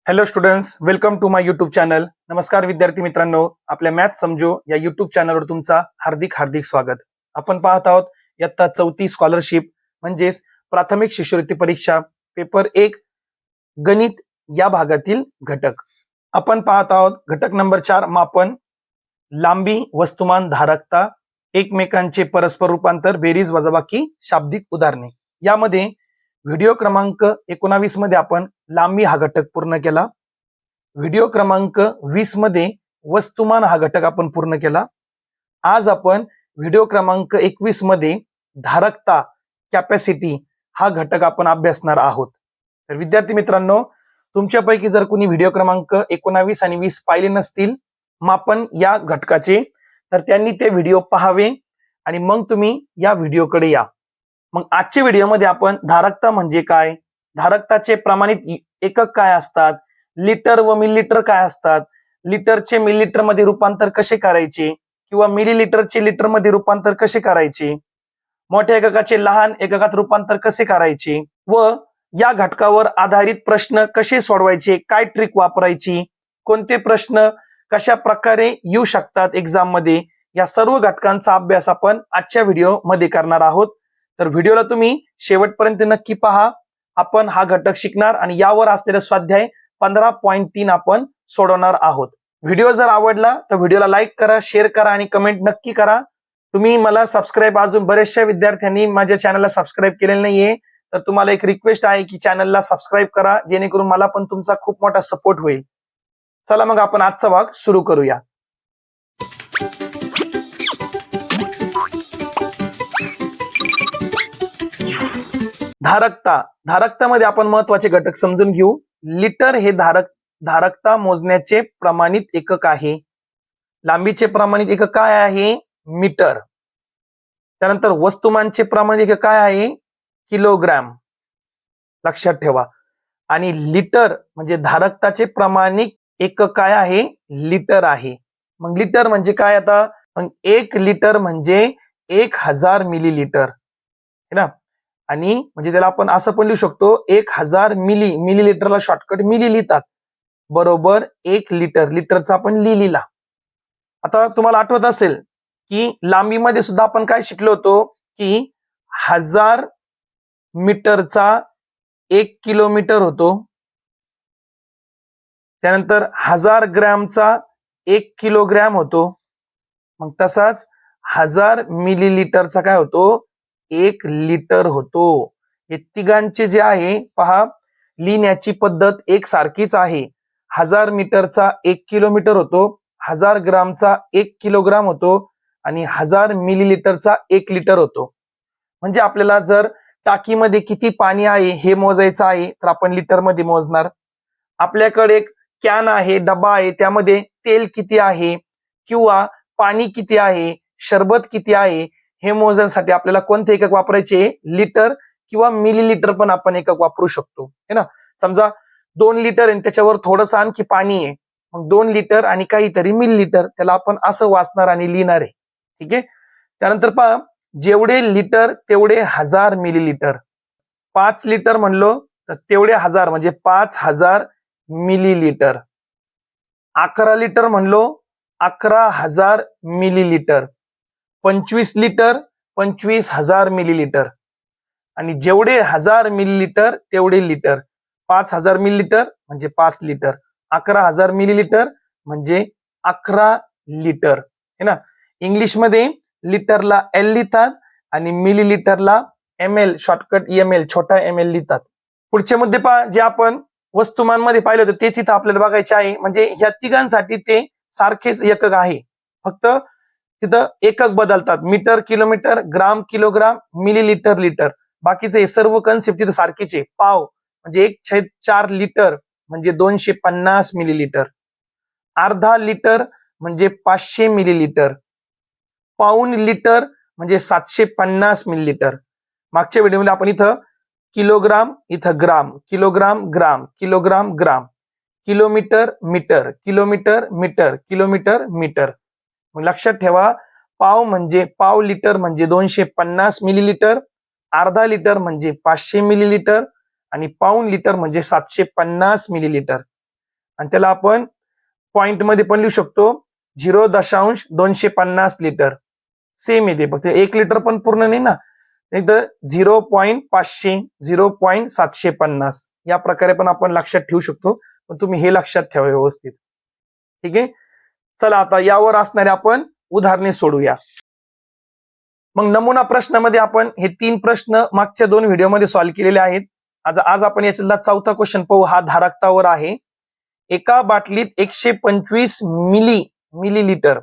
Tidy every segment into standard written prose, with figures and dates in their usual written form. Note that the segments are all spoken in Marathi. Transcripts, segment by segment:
Hello students, welcome to my YouTube channel. नमस्कार विद्यार्थी मित्रांनो, आपल्या मॅथ समजो या युट्यूब चॅनलवर तुमचा हार्दिक हार्दिक स्वागत. आपण पाहत आहोत इयत्ता 4थी स्कॉलरशिप म्हणजेच प्राथमिक शिष्यवृत्ती परीक्षा पेपर 1 गणित या भागातील घटक. आपण पाहत आहोत घटक नंबर 4 मापन, लांबी, वस्तुमान, धारकता, एकमेकांचे परस्पर रूपांतर, बेरीज, वजाबाकी, शाब्दिक उदाहरणे. यामध्ये व्हिडिओ क्रमांक 19 मध्ये आपण लांबी हा घटक पूर्ण केला. व्हिडिओ क्रमांक 20 मध्ये वस्तुमान हा घटक आपण पूर्ण केला. आज आपण व्हिडिओ क्रमांक 21 मध्ये धारकता, कॅपॅसिटी हा घटक आपण अभ्यासणार आहोत. तर विद्यार्थी मित्रांनो, तुमच्यापैकी जर कोणी व्हिडिओ क्रमांक 19 आणि 20 पाहिले नसतील मापन या घटकाचे, तर त्यांनी ते व्हिडिओ पाहावे आणि मग तुम्ही या व्हिडिओकडे या. मग आजच्या व्हिडिओमध्ये आपण धारकता म्हणजे काय, धारकताचे प्रमाणित एकक काय असतात, लिटर व मिलीलिटर काय असतात, लिटरचे मिलीलिटर मध्ये रूपांतर कसे करायचे किंवा मिलीलिटरचे लिटर मध्ये रूपांतर कसे करायचे, मोठ्या एककाचे लहान एककात रूपांतर कसे करायचे व या घटकावर आधारित प्रश्न कसे सोडवायचे, काय ट्रिक वापरायची, कोणते प्रश्न कशा प्रकारे येऊ शकतात एक्झाम मध्ये, या सर्व घटकांचा अभ्यास आपण आजच्या व्हिडिओ मध्ये करणार आहोत. तर व्हिडिओला तुम्ही शेवटपर्यंत नक्की पहा. आपण हा घटक शिकणार आणि यावर असलेला स्वाध्याय 15.3 आपण सोडवणार आहोत. व्हिडिओ जर आवडला तर व्हिडिओला लाईक करा, शेअर करा आणि कमेंट नक्की करा. तुम्ही मला सबस्क्राईब, अजून बरेचशा विद्यार्थ्यांनी माझ्या चॅनलला सबस्क्राईब केलेलं नाहीये, तर तुम्हाला एक रिक्वेस्ट आहे की चॅनलला सबस्क्राईब करा, जेणेकरून मला पण तुमचा खूप मोठा सपोर्ट होईल. चला मग आपण आजचा भाग सुरू करूया. धारकता, धारकतामध्ये आपण महत्वाचे घटक समजून घेऊ. लिटर हे धारकता मोजण्याचे प्रमाणित एकक आहे. लांबीचे प्रमाणित एकक काय आहे, मीटर. त्यानंतर वस्तुमानचे प्रमाणित एकक काय आहे, किलोग्रॅम, लक्षात ठेवा. आणि लिटर म्हणजे धारकताचे प्रमाणित एकक काय आहे, लिटर आहे. मग लिटर म्हणजे काय, आता मग 1 लिटर म्हणजे 1000 मिलीलिटर है ना. आणि म्हणजे त्याला आपण असं पण लिहू शकतो 1000 मिलीलिटरला शॉर्टकट मिली लिहितात, बरोबर 1 लिटर. लिटरचा आपण लिहिला. आता तुम्हाला आठवत असेल की लांबीमध्ये सुद्धा आपण काय शिकलो होतो की 1000 मीटरचा 1 किलोमीटर होतो. त्यानंतर 1000 ग्रॅमचा 1 किलोग्रॅम होतो. मग तसाच 1000 मिलीलिटरचा काय होतो, 1 लिटर होतो. हे तिघांचे जे आहे पहा, लिहिण्याची पद्धत एक सारखीच आहे. 1000 मीटरचा 1 किलोमीटर होतो, 1000 ग्रामचा 1 किलोग्राम होतो आणि 1000 मिलीलिटरचा 1 लिटर होतो. म्हणजे आपल्याला जर टाकीमध्ये किती पाणी आहे हे मोजायचं आहे तर आपण लिटर मध्ये मोजणार. आपल्याकडे एक कॅन आहे, डबा आहे, त्यामध्ये तेल किती आहे किंवा पाणी किती आहे, शरबत किती आहे हे मोजण्यासाठी आपल्याला कोणते एकक वापरायचे, लिटर किंवा मिलीलिटर पण आपण एकक वापरू शकतो है ना. समजा 2 लिटर आणि त्याच्यावर थोडंसं आणखी पाणी आहे, मग 2 लिटर आणि काहीतरी मिलीलिटर, त्याला आपण असं वाचणार आणि लिहिणार आहे. ठीक आहे. त्यानंतर पहा, जेवढे लिटर तेवढे 1000 मिलीलिटर. 5 लिटर म्हणलो तर तेवढे 1000 म्हणजे 5000 मिलीलिटर. 11 लिटर म्हणलो 11000 मिलीलिटर. 25 litre 25000 millilitre. आणि जेवढे 1000 मिलीलिटर तेवढे लिटर. 5000 मिलीलिटर म्हणजे 5 लिटर. 11000 मिलीलिटर म्हणजे 11 लिटर है ना. इंग्लिशमध्ये लिटरला एल लिहितात आणि मिलीलिटरला ml, शॉर्टकट ml, छोटा ml लिहितात. पुढचे मुद्दे पहा, जे आपण वस्तुमान मध्ये पाहिलं होतं तेच इथं आपल्याला बघायचे आहे. म्हणजे ह्या तिघांसाठी ते सारखेच एकक आहे, फक्त तिथं एकक बदलतात. मीटर, किलोमीटर, ग्राम, किलोग्राम, मिलीलिटर, लिटर. बाकीचे सर्व कन्सेप्ट तिथं सारखीच आहे. पाव म्हणजे 1/4 लिटर म्हणजे 250 मिलीलिटर. अर्धा लिटर म्हणजे 500 मिलीलिटर. पाऊण लिटर म्हणजे 750 मिलीलिटर. मागच्या व्हिडिओमध्ये आपण इथं किलोग्राम, इथं gram, kilogram, gram, kilogram, gram, kilometre, metre, kilometre, metre, kilometre, metre. मग लक्षात ठेवा, पाव म्हणजे पाव लिटर म्हणजे 250 मिलीलिटर, अर्धा लिटर म्हणजे 500 मिलीलिटर आणि पाऊण लिटर म्हणजे 750 मिलीलिटर. आणि त्याला आपण पॉइंट मध्ये पण लिहू शकतो 0.250 लिटर. सेम येते, फक्त 1 लिटर पण पूर्ण नाही ना, एकदा 0.500 0.750 या प्रकारे पण आपण लक्षात ठेवू शकतो. पण तुम्ही हे लक्षात ठेवा व्यवस्थित. ठीक आहे, चला आता यावर असणारे आपण उदाहरणे सोडूया. मग नमुना प्रश्नामध्ये आपण हे 3 प्रश्न मागच्या 2 व्हिडिओमध्ये सॉल्व्ह केलेले आहेत. आज आपण याच्यातला चौथा क्वेश्चन पाहू. हा धारकतावर आहे. एका बाटलीत 125 मिलीलिटर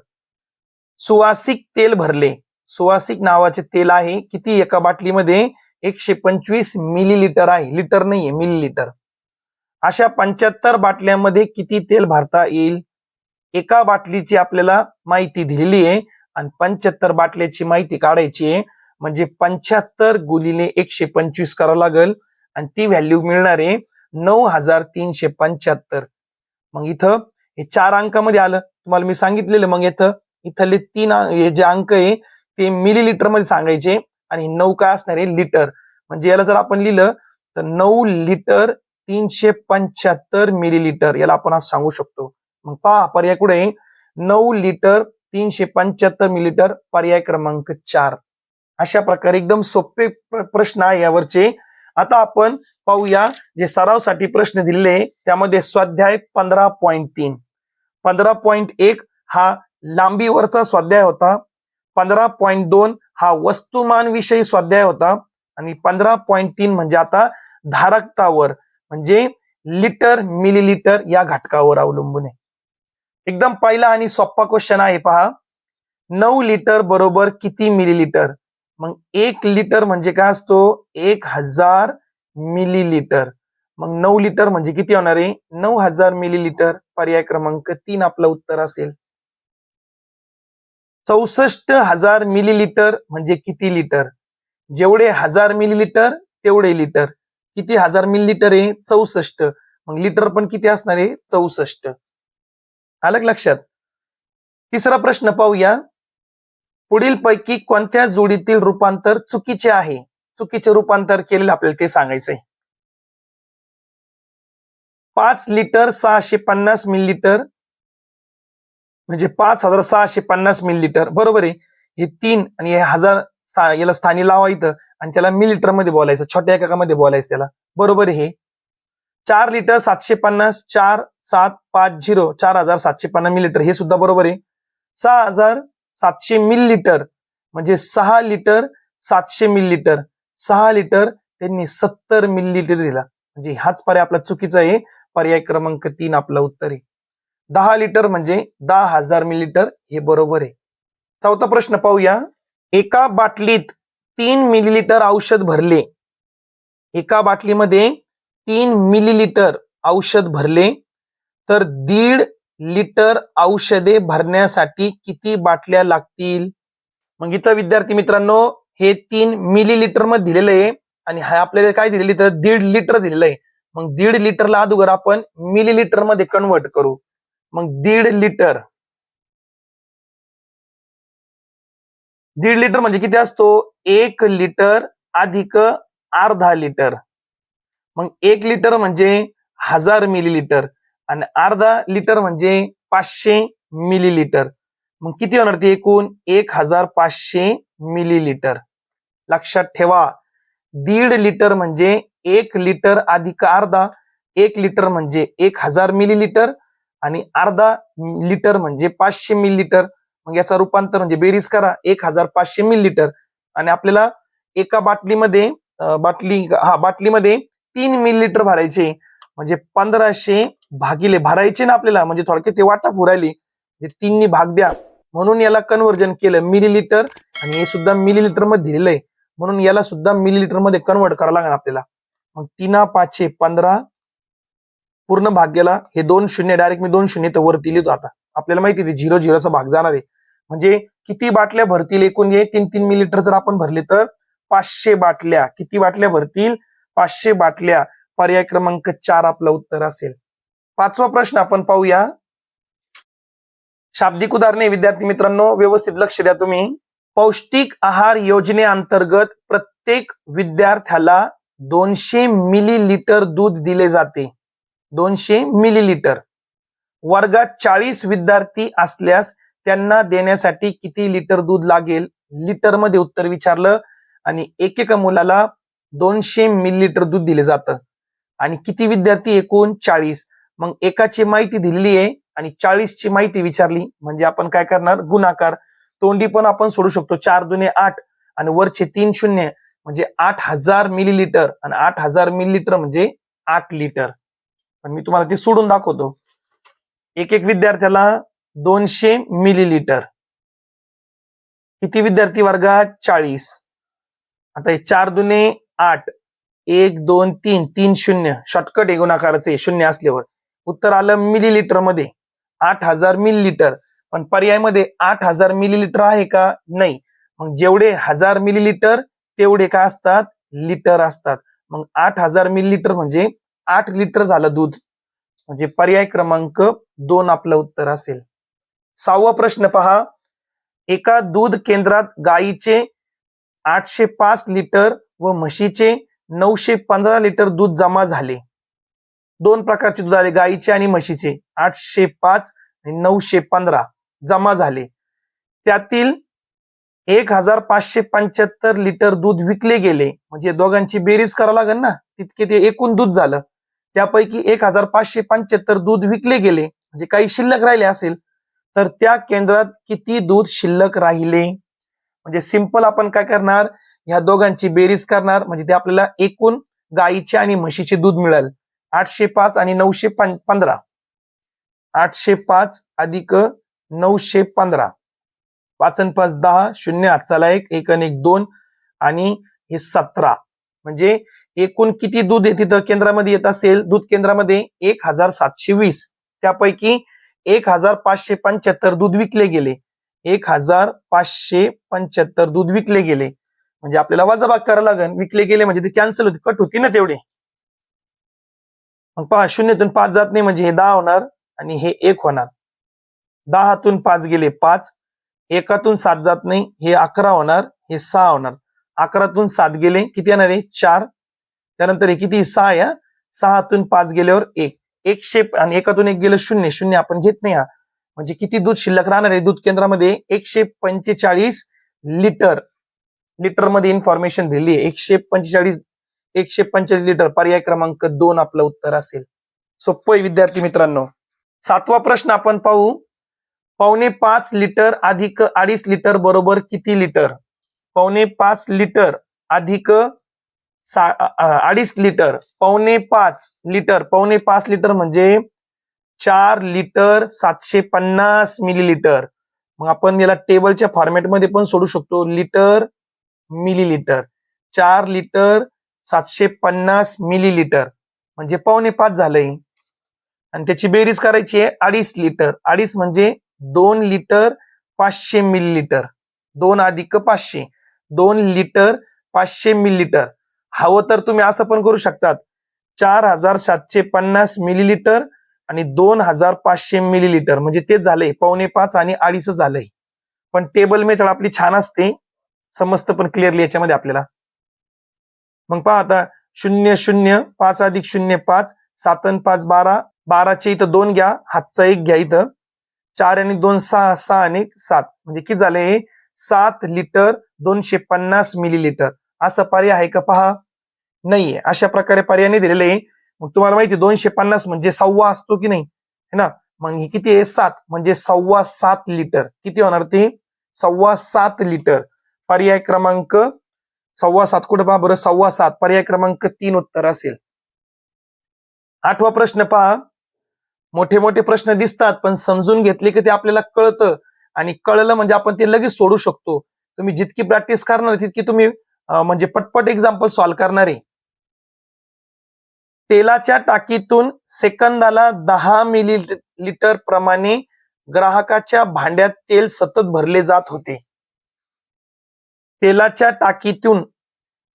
सुवासिक तेल भरले. सुवासिक नावाचे तेल आहे. किती एका बाटलीमध्ये? 125 मिलीलिटर आहे, लिटर नाहीये, मिलीलिटर. अशा 75 बाटल्यांमध्ये किती तेल भरता येईल? एका बाटलीची आपल्याला माहिती दिलेली आहे आणि 75 बाटल्याची माहिती काढायची आहे. म्हणजे 75 गुणिले 125 करावं लागेल आणि ती व्हॅल्यू मिळणार आहे 9375. मग इथं हे 4 अंकामध्ये आलं, तुम्हाला मी सांगितलेलं. मग इथले 3 हे जे अंक आहे ते मिलीलिटर मध्ये सांगायचे आणि 9 काय असणार आहे? लिटर. म्हणजे याला जर आपण लिहिलं तर 9 लिटर 375 मिलीलिटर, याला आपण आज सांगू शकतो. मग पहा पर्याय कुठे आहे? 9 लिटर 375 मिलीलिटर, पर्याय क्रमांक 4. अशा प्रकारे एकदम सोपे प्रश्न आहे यावरचे. आता आपण पाहूया जे सरावसाठी प्रश्न दिलेले त्यामध्ये स्वाध्याय 15.3 15.1 हा लांबीवरचा स्वाध्याय होता. 15.2 हा वस्तुमान विषयी स्वाध्याय होता आणि 15.3 म्हणजे आता धारकतावर म्हणजे लिटर मिलीलिटर या घटकावर अवलंबून आहे. एकदम पहिला आणि सोपा क्वेश्चन आहे पहा. 9 लिटर बरोबर किती मिलीलिटर? मग 1 लिटर म्हणजे काय असतो? 1000 मिलीलिटर. मग 9 लिटर म्हणजे किती होणार आहे? 9000 मिलीलिटर. पर्याय क्रमांक 3 आपलं उत्तर असेल. 64,000 मिलीलिटर म्हणजे किती लिटर? जेवढे 1000 मिलीलिटर तेवढे लिटर. किती 1000 मिलीलिटर आहे? 64. मग लिटर पण किती असणार आहे? 64. आलं लक्षात? तिसरा प्रश्न पाहूया. पुढील पैकी कोणत्या जोडीतील रूपांतर चुकीचे आहे? चुकीचे रूपांतर केलेलं आपल्याला ते सांगायचंय. 5 लिटर 650 मिलीलिटर म्हणजे 5650 मिलीलिटर, बरोबर आहे. हे 3 आणि हे 1000 याला स्थानी लावायचं आणि त्याला मिलीलिटर मध्ये बोलायचं, छोट्या एककामध्ये बोलायचं त्याला, बरोबर आहे. 4 लिटर 750 4750 4750 मिलीलिटर हे सुद्धा बरोबर आहे. 6700 मिलीलिटर म्हणजे 6 लिटर 700 मिलीलिटर. 6 लिटर त्यांनी 70 मिलीलिटर दिला, म्हणजे हाच पर्याय आपला चुकीचा आहे. पर्याय क्रमांक 3 आपलं उत्तर आहे. 10 लिटर म्हणजे 10,000 मिलीलिटर हे बरोबर आहे. चौथा प्रश्न पाहूया. एका बाटलीत 3 मिलीलिटर औषध भरले. एका बाटलीमध्ये 3 मिलीलिटर औषध भरले तर 1.5 लिटर औषधे भरण्यासाठी किती बाटल्या लागतील? मग इथं विद्यार्थी मित्रांनो हे 3 मिलीलिटर मध्ये दिलेलं आहे आणि हा आपल्याला काय दिलेली तर 1.5 लिटर दिलेलं आहे. मग 1.5 लिटरला अगोदर आपण मिलीलिटर मध्ये कन्वर्ट करू. मग 1.5 लिटर 1.5 लिटर म्हणजे किती असतो? 1 लिटर अधिक अर्धा लिटर. मग 1 लिटर म्हणजे 1000 मिलीलिटर आणि अर्धा लिटर म्हणजे 500 मिलीलिटर. मग किती होणार ते एकूण? 1500 मिलीलिटर. लक्षात ठेवा 1.5 लिटर म्हणजे 1 लिटर अधिक अर्धा. 1 लिटर म्हणजे 1000 मिलीलिटर आणि अर्धा लिटर म्हणजे 500 मिलीलिटर. मग याचा रूपांतर म्हणजे बेरीज करा 1500 मिलीलिटर आणि आपल्याला एका बाटलीमध्ये बाटलीमध्ये 3 मिलीलिटर भरायचे म्हणजे 1500 भागिले भरायचे ना आपल्याला, म्हणजे थोडक्यात ते वाटा पुरायली म्हणजे 3 नी भाग द्या म्हणून याला कन्व्हर्जन केलं मिलीलिटर आणि हे सुद्धा मिलीलिटर मध्ये दिलेलं आहे म्हणून याला सुद्धा मिलीलिटर मध्ये कन्वर्ट करावं लागेल आपल्याला. मग 3 5 15 पूर्ण भाग्याला हे 2 शून्य डायरेक्ट मी 2 शून्य तर वरती लिहितो. आता आपल्याला माहिती आहे 0 0चा भाग जाणार आहे म्हणजे किती बाटल्या भरतील एकूण? 3 मिलीलिटर जर आपण भरले तर 500 बाटल्या. किती बाटल्या भरतील? 500 बाटल्या. पर्याय क्रमांक 4 आपलं उत्तर असेल. पाचवा प्रश्न आपण पाहूया. शाब्दिक उदाहरणे विद्यार्थी मित्रांनो व्यवस्थित लक्ष द्या तुम्ही. पौष्टिक आहार योजनेअंतर्गत प्रत्येक विद्यार्थ्याला 200 मिलीलिटर दूध दिले जाते. 200 मिलीलिटर वर्गात 40 विद्यार्थी असल्यास त्यांना देण्यासाठी किती लिटर दूध लागेल? लिटर मध्ये उत्तर विचारलं आणि एकेका मुलाला 200 मिलीलिटर दूध दिले जातं आणि किती विद्यार्थी? एकूण 40. मग एकाची माहिती दिलेली आहे आणि 40 ची माहिती विचारली म्हणजे आपण काय करणार? गुणाकार. तोंडी पण आपण सोडू शकतो. 4 दुने 8 आणि वरचे 3 शून्य म्हणजे 8000 मिलीलिटर आणि 8000 मिलीलिटर म्हणजे 8 लिटर. पण मी तुम्हाला ते सोडून दाखवतो. एक विद्यार्थ्याला 200 मिलीलिटर. किती विद्यार्थी वर्गात? 40. आता हे 4 दुने 8, 1 2 3 3 शून्य, शॉर्टकट आहे गुणाकाराचे शून्य असल्यावर. उत्तर आलं मिलीलिटर मध्ये 8000 मिलीलिटर. पण पर्यायमध्ये 8000 मिलीलिटर आहे का? नाही. मग जेवढे 1000 मिलीलिटर तेवढे काय असतात? लिटर असतात. मग 8000 मिलीलिटर म्हणजे 8 लिटर झालं दूध. म्हणजे पर्याय क्रमांक 2 आपलं उत्तर असेल. 6वा प्रश्न पहा. एका दूध केंद्रात गायीचे 805 लिटर व म्हशीचे 915 लिटर दूध जमा झाले. दोन प्रकारचे दूध आले, गायीचे आणि म्हशीचे. 805 आणि 915 जमा झाले. त्यातील 1575 लिटर दूध विकले गेले. म्हणजे दोघांची बेरीज करावं लागेल ना, तितके ते एकूण दूध झालं. त्यापैकी 1575 दूध विकले गेले म्हणजे काही शिल्लक राहिले असेल, तर त्या केंद्रात किती दूध शिल्लक राहिले? म्हणजे सिंपल आपण काय करणार? ह्या दोघांची बेरीज करणार म्हणजे ते आपल्याला एकूण गायीचे आणि म्हशीचे दूध मिळेल. 805 आणि 915. 805 अधिक 915. 5 आणि 5 10, 0 हातचाला 1, 1 आणि 1 2 आणि हे 17. म्हणजे एकूण किती दूध तिथं केंद्रामध्ये येत असेल? दूध केंद्रामध्ये 1720. त्यापैकी 1575 दूध विकले गेले. 1575 दूध विकले गेले म्हणजे आपल्याला वजाबाकी करावं लागेल. विकले गेले म्हणजे ते कॅन्सल होते, कट होती ना तेवढे. मग पहा, 0तून 5 जात नाही म्हणजे हे 10 होणार आणि हे 1 होणार. 10तून 5 गेले 5, 1तून 7 जात नाही हे 11 होणार, हे 6 होणार. 11तून 7 गेले किती येणार आहे? 4. त्यानंतर हे किती? 6 या. 6तून 5 गेल्यावर 1, 100 आणि 1तून 1 गेलं 0, 0 आपण घेत नाही. म्हणजे किती दूध शिल्लक राहणार आहे दूध केंद्रामध्ये? 145 लिटर. लिटर मध्ये इन्फॉर्मेशन दिली आहे. 145 लिटर. पर्याय क्रमांक 2 आपलं उत्तर असेल. सोपं विद्यार्थी मित्रांनो. 7वा प्रश्न आपण पाहू. 4.5 लिटर अधिक 2.5 लिटर बरोबर किती लिटर? 4.5 लिटर अधिक 2.5 लिटर. 4.5 लिटर. 4.5 लिटर म्हणजे 4 लिटर 750 मिलीलिटर. मग आपण याला टेबलच्या फॉर्मॅटमध्ये पण सोडू शकतो. Litre millilitre. 4 लिटर 750 मिलीलिटर म्हणजे 4.5 झालंय. आणि त्याची बेरीज करायची आहे 2.5 लिटर. 2.5 म्हणजे 2 लिटर 500 मिलीलिटर. 2 अधिक 500, 2 लिटर 500 मिलीलिटर. हवं तर तुम्ही असं पण करू शकतात. 4750 मिलीलिटर आणि 2500 मिलीलिटर म्हणजे तेच झालंय 4.5 आणि 2.5 झालंय. पण टेबल मेथड आपली छान असते, समजतं पण क्लिअरली याच्यामध्ये आपल्याला. मग पहा आता 0 0 5 अधिक 0 5, 7 आणि 5 12. 12चे इथं 2 घ्या, हातचा 1 घ्या इथं. 4 आणि 2 6, 6 आणि 7 म्हणजे किती झाले? 7 लिटर 250 मिलीलिटर. असा पर्याय आहे का? पहा, नाहीये. अशा प्रकारे पर्याय दिलेले आहे. मग तुम्हाला माहिती 250 म्हणजे सव्वा असतो की नाही, है ना? मग हे किती आहे? 7 म्हणजे 7.25 लिटर. किती होणार ते? 7.25 लिटर. पर्याय क्रमांक 7.25 कुठे पहा बरं? 7.25. पर्याय क्रमांक 3 उत्तर असेल. 8वा प्रश्न पहा. मोठे मोठे प्रश्न दिसतात पण समजून घेतले की ते आपल्याला कळतं आणि कळलं म्हणजे आपण ते लगेच सोडू शकतो. तुम्ही जितकी प्रॅक्टिस करणार तितकी तुम्ही म्हणजे पटपट एक्झाम्पल सॉल्व्ह करणार आहे. तेलाच्या टाकीतून सेकंदाला 10 मिलीलिटर प्रमाणे ग्राहकाच्या भांड्यात तेल सतत भरले जात होते. तेलाच्या टाकीतून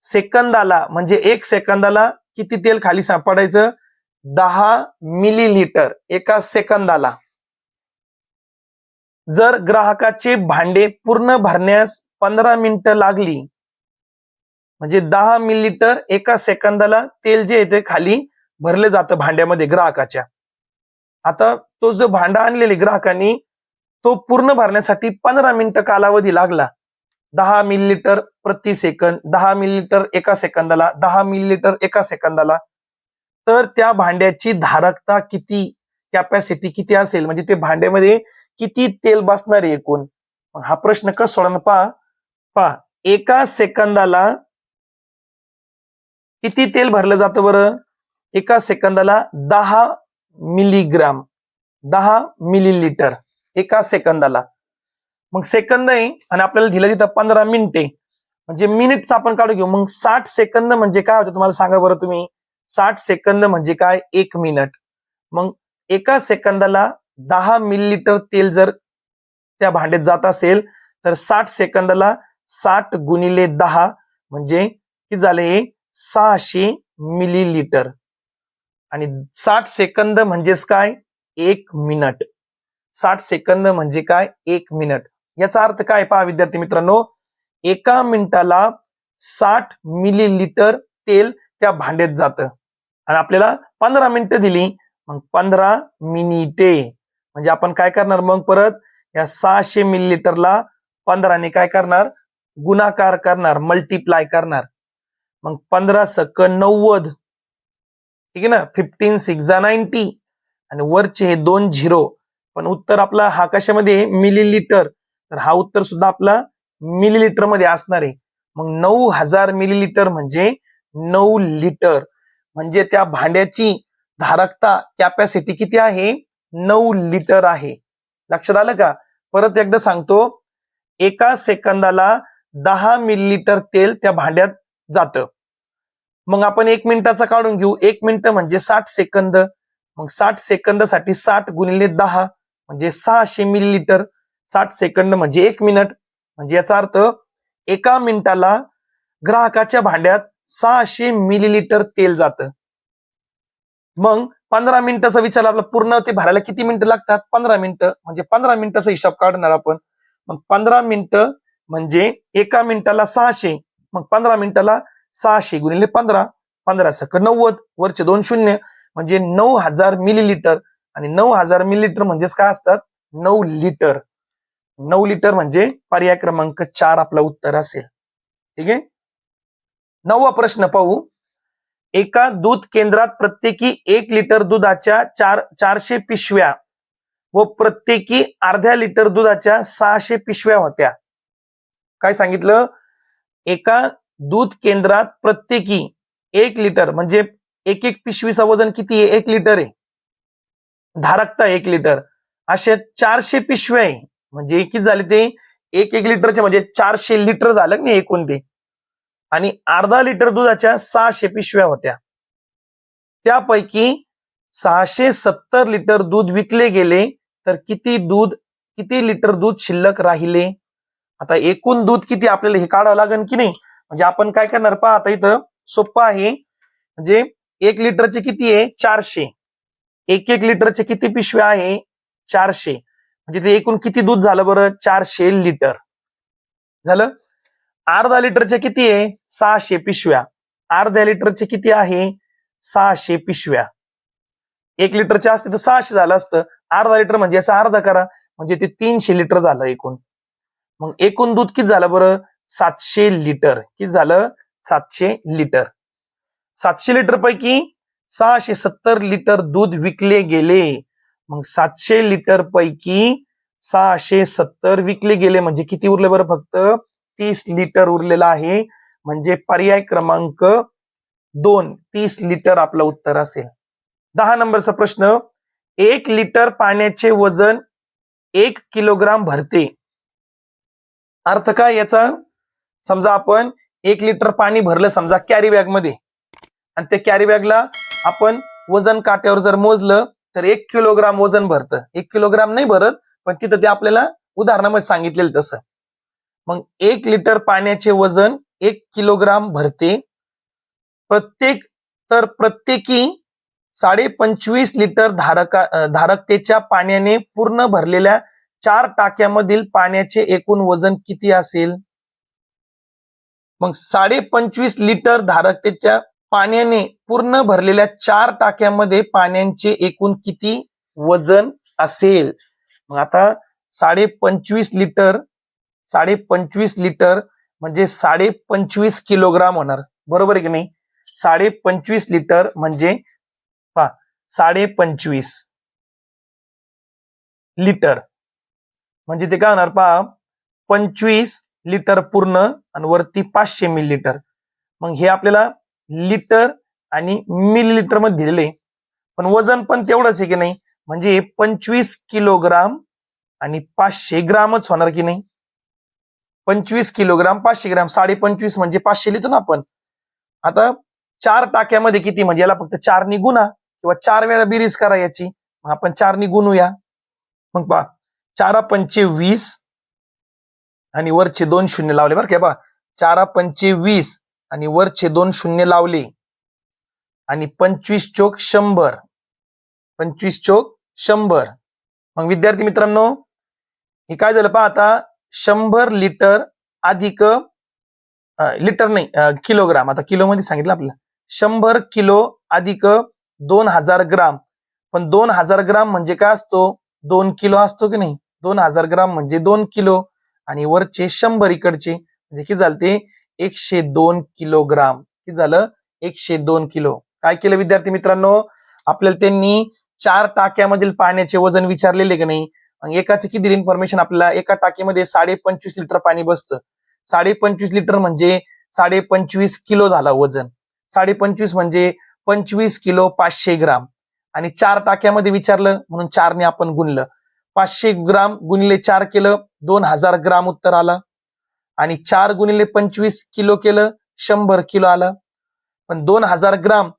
सेकंदाला म्हणजे 1 सेकंदाला किती तेल खाली पडायचं? 10 मिलीलिटर एका सेकंदाला. जर ग्राहकाचे भांडे पूर्ण भरण्यास 15 मिनिटं लागली म्हणजे 10 मिलीलिटर एका सेकंदाला तेल जे आहे ते खाली भरले जातं भांड्यामध्ये ग्राहकाच्या. आता तो जो भांडा आणलेले ग्राहकांनी तो पूर्ण भरण्यासाठी 15 मिनिटं कालावधी लागला. 10 मिलीलिटर प्रति सेकंद, 10 मिलीलिटर एका सेकंदाला, 10 मिलीलिटर एका सेकंदाला. तर त्या भांड्याची धारकता किती, कॅपॅसिटी किती असेल, म्हणजे ते भांड्यामध्ये किती तेल बसणार आहे एकूण. हा प्रश्न कसं सोडवणार पहा. पहा, एका सेकंदाला किती तेल भरलं जातं बरं? एका सेकंदाला 10 मिलीग्राम, 10 मिलीलिटर एका सेकंदाला. मग सेकंद आहे आणि आपल्याला दिलं तिथं 15 मिनिटे, म्हणजे मिनिटचा आपण काढू घेऊ. मग 60 सेकंद म्हणजे काय होतं तुम्हाला सांगा बरं तुम्ही. 60 सेकंद म्हणजे काय? 1 मिनिट. मग एका सेकंदाला 10 मिलीलिटर तेल जर त्या भांड्यात जात असेल तर 60 सेकंदाला 60 गुणिले 10 म्हणजे किती झाले? 600 मिलीलिटर. आणि 60 सेकंद म्हणजेच काय? 1 मिनिट. 60 सेकंद म्हणजे काय? 1 मिनिट. याचा अर्थ काय पहा विद्यार्थी मित्रांनो, एका मिनिटाला 60 मिलीलिटर तेल त्या भांड्यात जातं आणि आपल्याला 15 मिनिटं दिली. मग 15 मिनिटे म्हणजे आपण काय करणार मग परत या 600 मिलीलिटरला 15 ने काय करणार? गुणाकार करणार, मल्टिप्लाय करणार. मग 15 सक 90, ठीक आहे ना. 15 6 90 आणि वरचे हे 2 झिरो. पण उत्तर आपला हा कशामध्ये? मिलीलिटर. तर हा उत्तर सुद्धा आपला मिलीलिटर मध्ये असणार आहे. मग 9000 मिलीलिटर म्हणजे 9 लिटर. म्हणजे त्या भांड्याची धारकता कॅपॅसिटी किती आहे? 9 लिटर आहे. लक्षात आलं का? परत एकदा सांगतो, एका सेकंदाला 10 मिलीलिटर तेल त्या भांड्यात जातं. मग आपण 1 मिनिटाचा काढून घेऊ. 1 मिनिट म्हणजे 60 सेकंद. मग 60 सेकंदासाठी 60 गुणिले 10 म्हणजे 600 मिलीलिटर. 60 सेकंद म्हणजे 1 मिनिट. म्हणजे याचा अर्थ एका मिनिटाला ग्राहकाच्या भांड्यात 600 मिलीलिटर तेल जातं. मग 15 मिनिटाचा विचार आपला पूर्ण ते भरायला किती मिनिटं लागतात? 15 मिनिटं. म्हणजे 15 मिनिटाचा हिशोब काढणार आपण. मग 15 मिनिटं म्हणजे एका मिनिटाला 600, मग 15 मिनिटाला 600 गुणिले 15, 15 सक 90, वरचे 2 शून्य म्हणजे 9000 मिलीलिटर. आणि 9000 मिलीलिटर म्हणजेच काय असतात? 9 लिटर. 9 लिटर म्हणजे पर्याय क्रमांक 4 आपलं उत्तर असेल. ठीक आहे. 9वा प्रश्न पाहू. एका दूध केंद्रात प्रत्येकी 1 लिटर दुधाच्या 400 पिशव्या व प्रत्येकी अर्ध्या लिटर दुधाच्या 600 पिशव्या होत्या. काय सांगितलं? एका दूध केंद्रात प्रत्येकी 1 लिटर म्हणजे एक एक पिशवीचं वजन किती आहे? 1 लिटर आहे. धारकता 1 लिटर. अशा 400 पिशव्या आहे. म्हणजे किती झाले ते? 1 लिटरचे म्हणजे 400 लिटर झालं नाही एकूण ते. आणि अर्धा लिटर दुधाच्या 600 पिशव्या होत्या. त्यापैकी 670 लिटर दूध विकले गेले तर किती लिटर दूध शिल्लक राहिले? आता एकूण दूध किती आपल्याला हे काढावं लागेल की नाही. म्हणजे आपण काय करणार पहा, आता इथं सोपं आहे. म्हणजे 1 लिटरचे किती आहे? 400. 1 लिटरचे किती पिशव्या आहे? 400. म्हणजे ते एकूण किती दूध झालं बरं? 400 लिटर झालं. अर्धा लिटरचे किती आहे? 600 पिशव्या. अर्ध्या लिटरचे किती आहे? 600 पिशव्या. 1 लिटरचे असते तर 600 झालं असतं. अर्धा लिटर म्हणजे याचा अर्धा करा, म्हणजे ते 300 लिटर झालं एकूण. मग एकूण दूध किती झालं बरं? 700 लिटर. किती झालं? 700 लिटर. 700 लिटर पैकी 670 लिटर दूध विकले गेले. मग 700 लिटर पैकी 670 विकले गेले म्हणजे किती उरले बरं? फक्त 30 लिटर उरलेला आहे. म्हणजे पर्याय क्रमांक 2 30 लिटर आपलं उत्तर असेल. 10 नंबरचा प्रश्न. 1 लिटर पाण्याचे वजन 1 किलोग्राम भरते. अर्थ काय याचा? समजा आपण 1 लिटर पाणी भरलं समजा कॅरी बॅग मध्ये, आणि त्या कॅरी बॅगला आपण वजन काट्यावर जर मोजलं तर 1 किलोग्राम वजन भरतं. 1 किलोग्राम नाही भरत, पण तिथं ते आपल्याला उदाहरणामध्ये सांगितलेलं तसं. मग 1 लिटर पाण्याचे वजन 1 किलोग्राम भरते. प्रत्येकी 25.5 लिटर धारकतेच्या पाण्याने पूर्ण भरलेल्या 4 टाक्यामधील पाण्याचे एकूण वजन किती असेल? मग 25.5 लिटर धारकतेच्या पाण्याने पूर्ण भरलेल्या 4 टाक्यामध्ये पाण्याचे एकूण किती वजन असेल. मग आता 25.5 लिटर 25.5 लिटर म्हणजे 25.5 किलोग्राम होणार, बरोबर आहे की नाही. 25.5 लिटर म्हणजे 25.5 लिटर म्हणजे ते काय होणार पहा, 25 लिटर पूर्ण आणि वरती 500 मिलीलिटर. मग हे आपल्याला लिटर आणि मिलीलिटर मध्ये दिलेले, पण वजन पण तेवढंच आहे की नाही, म्हणजे 25 किलोग्राम आणि 500 ग्रामच होणार की नाही. 25 किलोग्राम 500 ग्राम 25.5 म्हणजे 500 लिहितो ना आपण. आता 4 टाक्यामध्ये किती, म्हणजे याला फक्त 4 ने गुणा किंवा 4 वेळा बेरीज करा याची. मग आपण 4 ने गुणूया. मग पहा 4×5 = 20 आणि वरचे 2 शून्य लावले बरं का. पहा 4×5 = 20 आणि वरचे 2 शून्य लावले आणि 25 × 100 25 × 100. मग विद्यार्थी मित्रांनो हे काय झालं पहा, आता 100 लिटर अधिक लिटर नाही किलोग्राम, आता किलो मध्ये सांगितलं आपल्याला, 100 किलो अधिक 2000 ग्राम. पण 2000 ग्राम म्हणजे काय असतो, 2 किलो असतो की नाही. 2000 ग्राम म्हणजे 2 किलो आणि वरचे 100 इकडचे म्हणजे किती झालं ते 102 किलोग्राम. किती झालं 102 किलो. काय केलं विद्यार्थी मित्रांनो, आपल्याला त्यांनी 4 टाक्यामधील पाण्याचे वजन विचारलेले की नाही. एकाची किती इन्फॉर्मेशन, आपल्याला एका टाकीमध्ये 25.5 लिटर पाणी बसतं. 25.5 लिटर म्हणजे 25.5 किलो झाला वजन. 25.5 म्हणजे 25 किलो 500 ग्राम आणि 4 टाक्यामध्ये विचारलं म्हणून 4 ने आपण गुणलं. 500 ग्राम गुणिले 4 केलं 2000 ग्राम उत्तर आलं आणि 4 गुणिले 25 किलो केलं 100 किलो आलं. पण 2000 ग्राम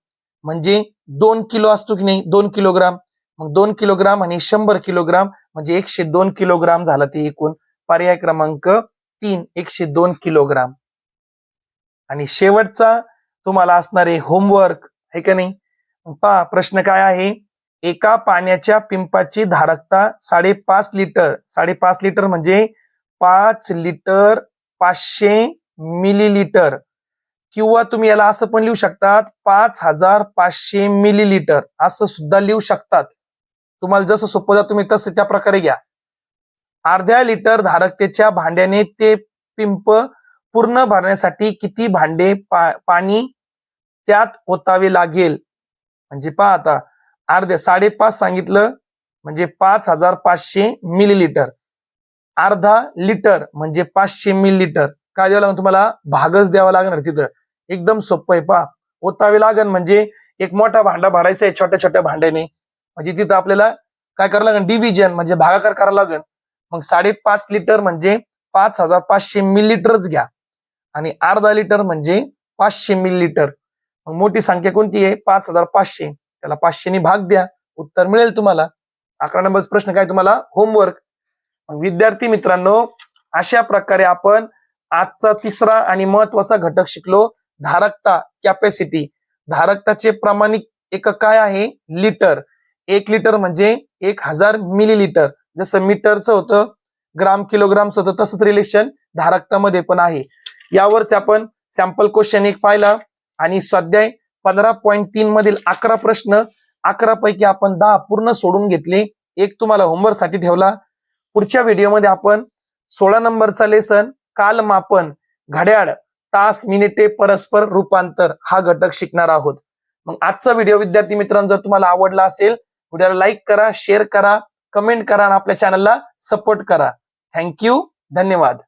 म्हणजे 2 किलो असतो की नाही, 2 किलोग्राम. मग 2 किलोग्राम आणि 100 किलोग्राम म्हणजे 102 किलोग्राम झाला ते एकूण. पर्याय क्रमांक 3 102 किलोग्राम. आणि शेवटचा तुम्हाला असणारे होमवर्क आहे का नाही. पहा प्रश्न काय आहे, एका पाण्याच्या पिंपाची धारकता 5.5 लिटर 5.5 लिटर म्हणजे 5 लिटर 500 मिलीलिटर, किंवा तुम्ही याला असं पण लिहू शकतात 5500 मिलीलिटर असं सुद्धा लिहू शकतात. तुम्हाला जसं सोपं जात तुम्ही तसं त्या प्रकारे घ्या. अर्ध्या लिटर धारकतेच्या भांड्याने ते पिंप पूर्ण भरण्यासाठी किती भांडे पाणी त्यात ओतावे लागेल. म्हणजे पहा आता अर्ध्या 5.5 सांगितलं म्हणजे 5500 मिलीलिटर, अर्धा लिटर म्हणजे 500 मिलीलिटर. काय द्यावं लागेल तुम्हाला, भागच द्यावा लागणार तिथं. एकदम सोपं आहे. पहा ओतावे लागेल म्हणजे एक मोठा भांडा भरायचा आहे छोट्या छोट्या भांड्याने, म्हणजे तिथं आपल्याला काय करावं लागेल, डिव्हिजन म्हणजे भागाकार करावं लागेल. मग 5.5 लिटर म्हणजे 5500 मिलीलिटरच घ्या आणि अर्धा लिटर म्हणजे 500 मिलीलिटर. मग मोठी संख्या कोणती आहे 5500, त्याला 500 ने भाग द्या, उत्तर मिळेल तुम्हाला. 11 नंबर प्रश्न काय तुम्हाला होमवर्क. विद्यार्थी मित्रांनो अशा प्रकारे आपण आजचा तिसरा आणि महत्वाचा घटक शिकलो, धारकता कॅपॅसिटी. धारकताचे प्रमाणित एकक काय आहे, लिटर. 1 लिटर म्हणजे 1000 मिलीलिटर. जसं मीटरचं होतं ग्राम किलोग्रामचं होतं तसंच रिलेशन धारकतामध्ये पण आहे. यावरच आपण सॅम्पल क्वेश्चन 1 पाहिला आणि स्वाध्याय 15.3 मधील 11 प्रश्न 11 पैकी आपण 10 पूर्ण सोडून घेतले, एक तुम्हाला होमवर्क साठी ठेवला. पुढच्या व्हिडिओमध्ये आपण 16 नंबरचा लेसन कालमापन, घड्याळ, तास, मिनिटे, परस्पर रूपांतर हा घटक शिकणार आहोत. मग आजचा व्हिडिओ विद्यार्थी मित्रांनो जर तुम्हाला आवडला असेल, व्हिडिओला लाईक करा, शेअर करा, कमेंट करा आणि आपल्या चॅनलला सपोर्ट करा. थँक्यू, धन्यवाद.